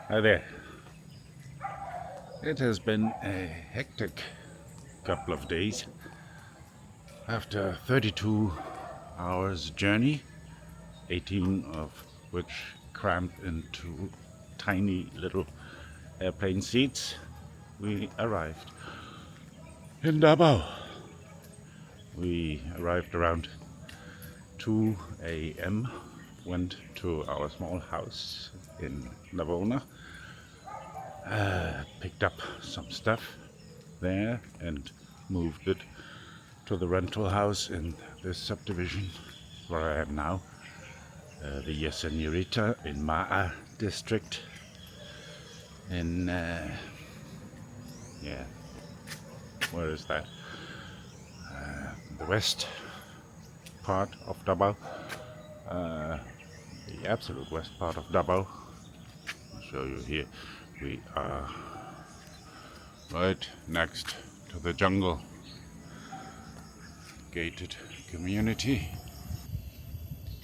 Hi there. It has been a hectic couple of days. After 32 hours journey, 18 of which crammed into tiny little airplane seats, we arrived in Davao. We arrived around 2 a.m., went to our small house in Davao, picked up some stuff there and moved it to the rental house in this subdivision where I am now, the Senorita in Ma'a district in, yeah, where is that? The west part of Davao, the absolute west part of Davao. I'll show you here. We are right next to the jungle gated community.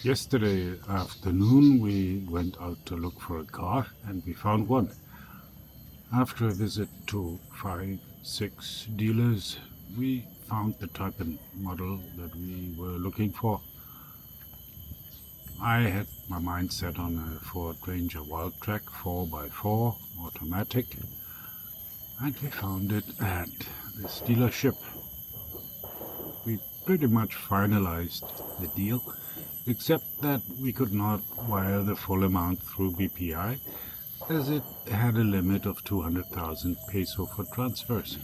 Yesterday afternoon we went out to look for a car and we found one. After a visit to 5-6 dealers, we found the type and model that we were looking for. I had my mind set on a Ford Ranger Wildtrak 4x4 automatic, and we found it at this dealership. We pretty much finalized the deal, except that we could not wire the full amount through BPI, as it had a limit of 200,000 peso for transfers,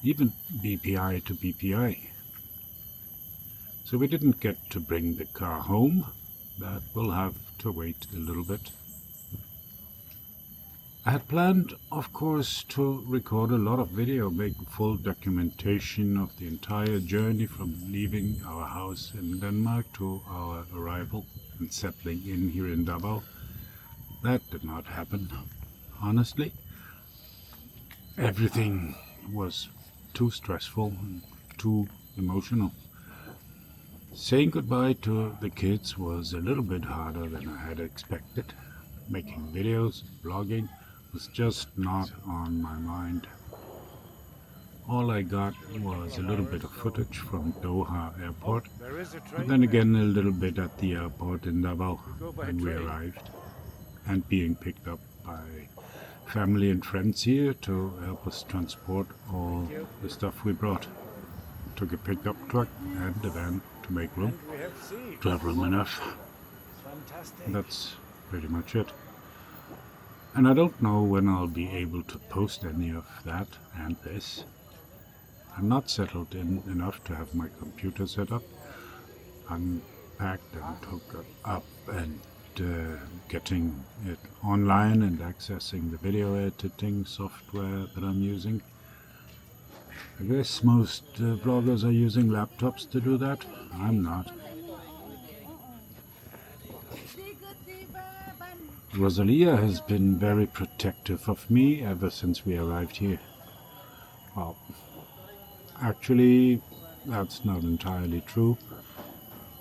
even BPI to BPI. So we didn't get to bring the car home. That will have to wait a little bit. I had planned, of course, to record a lot of video, make full documentation of the entire journey from leaving our house in Denmark to our arrival and settling in here in Davao. That did not happen, honestly. Everything was too stressful and too emotional. Saying goodbye to the kids was a little bit harder than I had expected. Making videos, blogging, was just not on my mind. All I got was a little bit of footage from Doha airport, and then again a little bit at the airport in Davao when we arrived, and being picked up by family and friends here to help us transport all the stuff we brought. Took a pickup truck and a van to make room, to have room enough. That's pretty much it. And I don't know when I'll be able to post any of that and this. I'm not settled in enough to have my computer set up, unpacked and hooked up and getting it online and accessing the video editing software that I'm using. I guess most bloggers are using laptops to do that. I'm not. Rosalia has been very protective of me ever since we arrived here. Well, actually, that's not entirely true.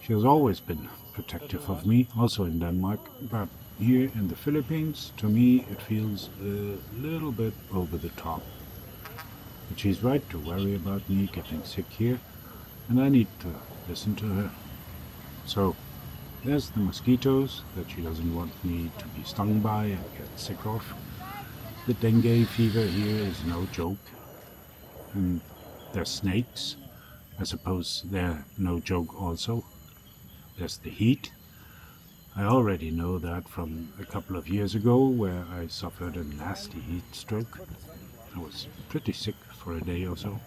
She has always been protective of me, also in Denmark, but here in the Philippines, to me, it feels a little bit over the top. But she's right to worry about me getting sick here, and I need to listen to her. So, there's the mosquitoes that she doesn't want me to be stung by and get sick of. The dengue fever here is no joke. And there's snakes. I suppose they're no joke also. There's the heat. I already know that from a couple of years ago where I suffered a nasty heat stroke. I was pretty sick for a day or so.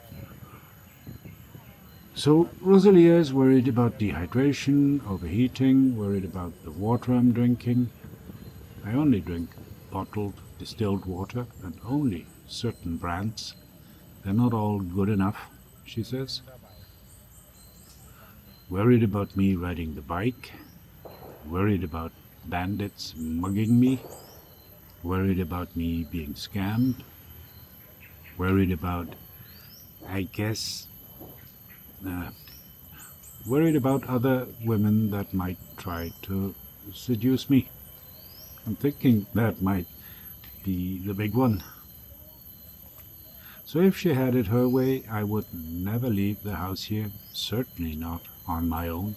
So Rosalia is worried about dehydration, overheating, worried about the water I'm drinking. I only drink bottled distilled water and only certain brands. They're not all good enough, she says. Worried about me riding the bike. Worried about bandits mugging me. Worried about me being scammed. Worried about, I guess, worried about other women that might try to seduce me. I'm thinking that might be the big one. So if she had it her way, I would never leave the house here, certainly not on my own.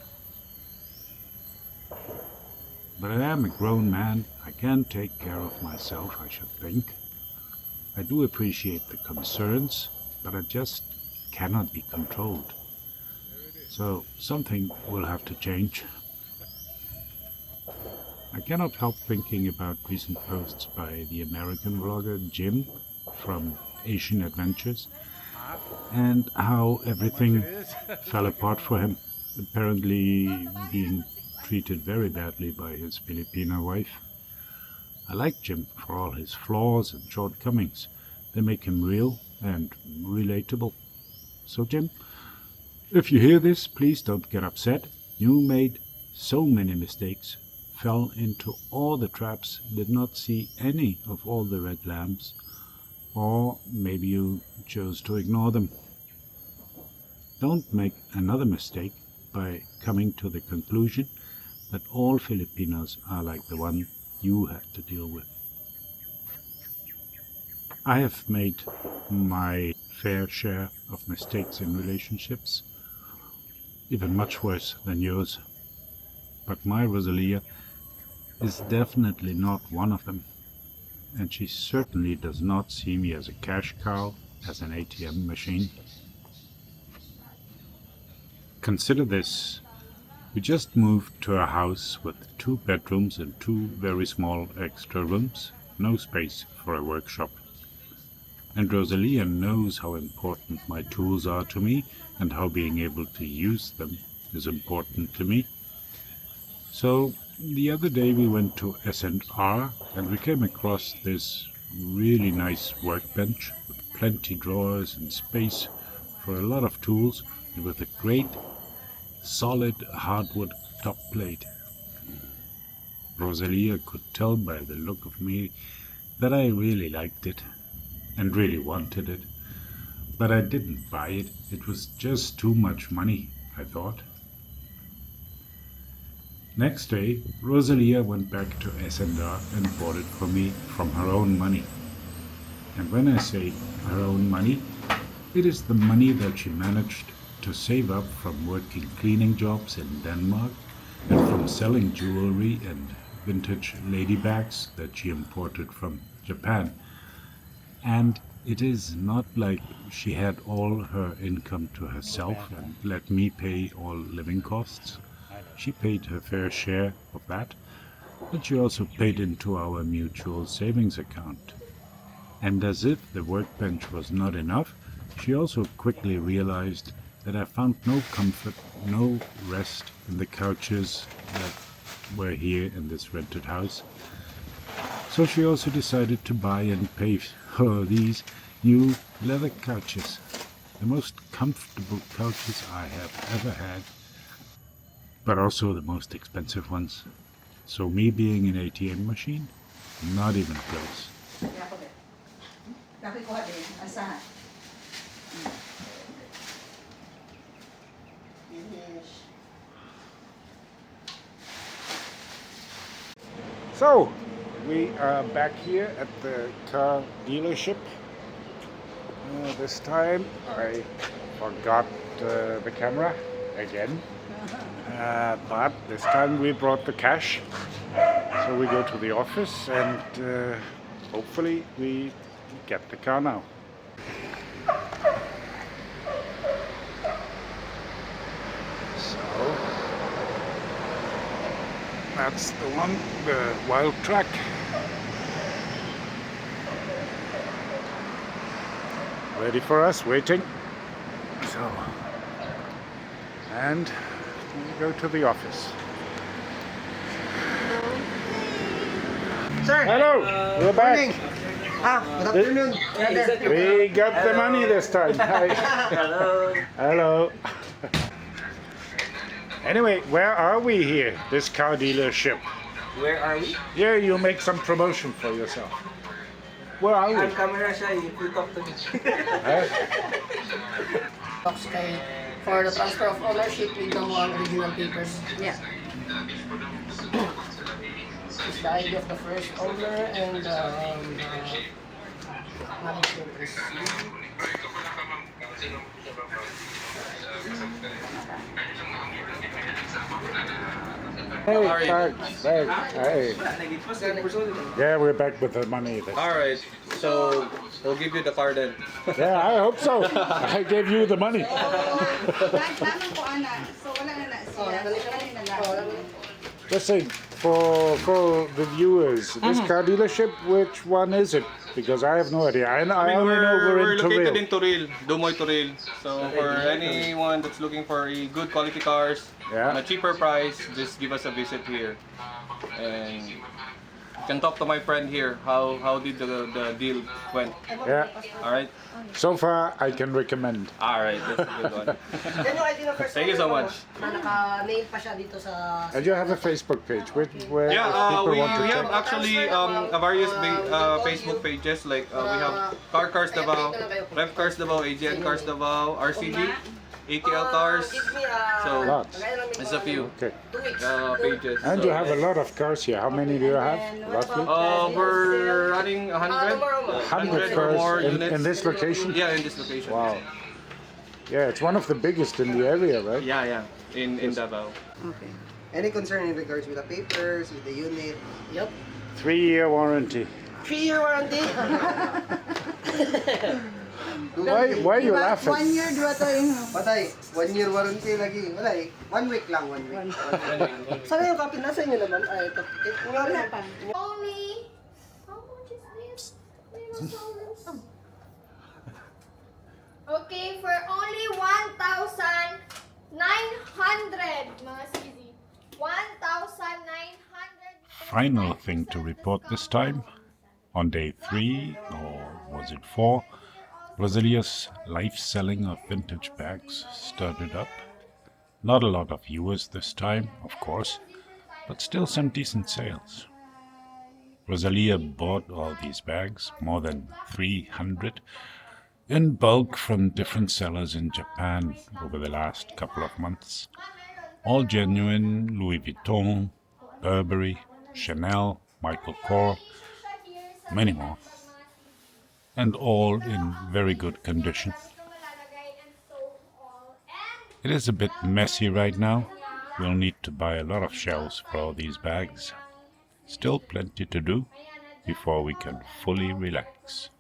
But I am a grown man, I can take care of myself, I should think. I do appreciate the concerns, but I just cannot be controlled. So something will have to change. I cannot help thinking about recent posts by the American vlogger Jim from Asian Adventures and how everything fell apart for him, apparently being treated very badly by his Filipino wife. I like Jim for all his flaws and shortcomings. They make him real and relatable. So Jim, if you hear this, please don't get upset. You made so many mistakes, fell into all the traps, did not see any of all the red lamps, or maybe you chose to ignore them. Don't make another mistake by coming to the conclusion that all Filipinos are like the one you had to deal with. I have made my fair share of mistakes in relationships, even much worse than yours. But my Rosalia is definitely not one of them, and she certainly does not see me as a cash cow, as an ATM machine. Consider this. We just moved to a house with 2 bedrooms and 2 very small extra rooms, no space for a workshop. And Rosalia knows how important my tools are to me and how being able to use them is important to me. So the other day we went to S&R and we came across this really nice workbench with plenty drawers and space for a lot of tools and with a great solid hardwood top plate. Rosalia could tell by the look of me that I really liked it and really wanted it, but I didn't buy it. It was just too much money, I thought. Next day, Rosalia went back to S&R and bought it for me from her own money. And when I say her own money, it is the money that she managed to save up from working cleaning jobs in Denmark and from selling jewelry and vintage lady bags that she imported from Japan. And it is not like she had all her income to herself and let me pay all living costs. She paid her fair share of that, but she also paid into our mutual savings account. And as if the workbench was not enough, she also quickly realized that I found no comfort, no rest in the couches that were here in this rented house. So she also decided to buy and pay for these new leather couches, the most comfortable couches I have ever had, but also the most expensive ones. So me being an ATM machine, not even close. So, we are back here at the car dealership. This time I forgot the camera again, but this time we brought the cash. So we go to the office and hopefully we get the car now. So that's the one, the Wildtrak. Ready for us, waiting. So, and we go to the office. Sir. Hello, we're back. Morning. Good afternoon. We got the money this time. Hi. Hello. Hello. Anyway, where are we here? This car dealership. Where are we? Yeah, you make some promotion for yourself. Where are we? I'm camera shy. If you talk to me. Okay. For the transfer of ownership, we don't want original papers. Yeah. It's the ID of the first owner and Management receipt. Hey, hey. Yeah, we're back with the money. Alright, so we'll give you the card then. Yeah, I hope so. I gave you the money. Nagtanong ko, ana. So, wala na na siya. Just say, for the viewers, this car dealership, which one is it? Because I have no idea. I only know we're in located Toril. in Toril, Dumoy Toril. So for anyone that's looking for a good quality cars Yeah. on a cheaper price, just give us a visit here. And you can talk to my friend here. How did the deal went? Yeah. All right. So far, I can recommend. All right, that's a good one. Yan yung ID ng first Thank you so much. Na naka-nail pa siya dito sa... And you have a Facebook page where Yeah, people we want to have check. actually a various Facebook pages like we have Car Cars Davao, Rev Cars Davao, AGN Cars Davao, RCD, ATL Cars. So Lots. there's a few Okay. pages. And you have a lot of cars here. How many do you have, roughly? We're running 100, 100 or cars more in units. this location? Yeah, in this location. Wow. Yeah, it's one of the biggest in the area, right? Yeah, in Davao. Okay. Any concern in regards with the papers, with the unit? Yup. 3-year warranty. 3-year warranty. Why are you Diba, laughing? 1 year, diba to yung... Patay, 1 year warranty lagi. Wala eh. 1 week lang, 1 week. Sana yung copy nasa inyo naman. Ay, ito. Wala pa. Only, how much is this? Okay, for only 1,900, mga sisi. 1,900. Final thing to report this time. On day 3, or was it 4, Rosalia's life selling of vintage bags started up. Not a lot of viewers this time, of course, but still some decent sales. Rosalia bought all these bags, more than 300, in bulk from different sellers in Japan over the last couple of months. All genuine Louis Vuitton, Burberry, Chanel, Michael Kors, many more. And all in very good condition. It is a bit messy right now. We'll need to buy a lot of shelves for all these bags. Still plenty to do before we can fully relax.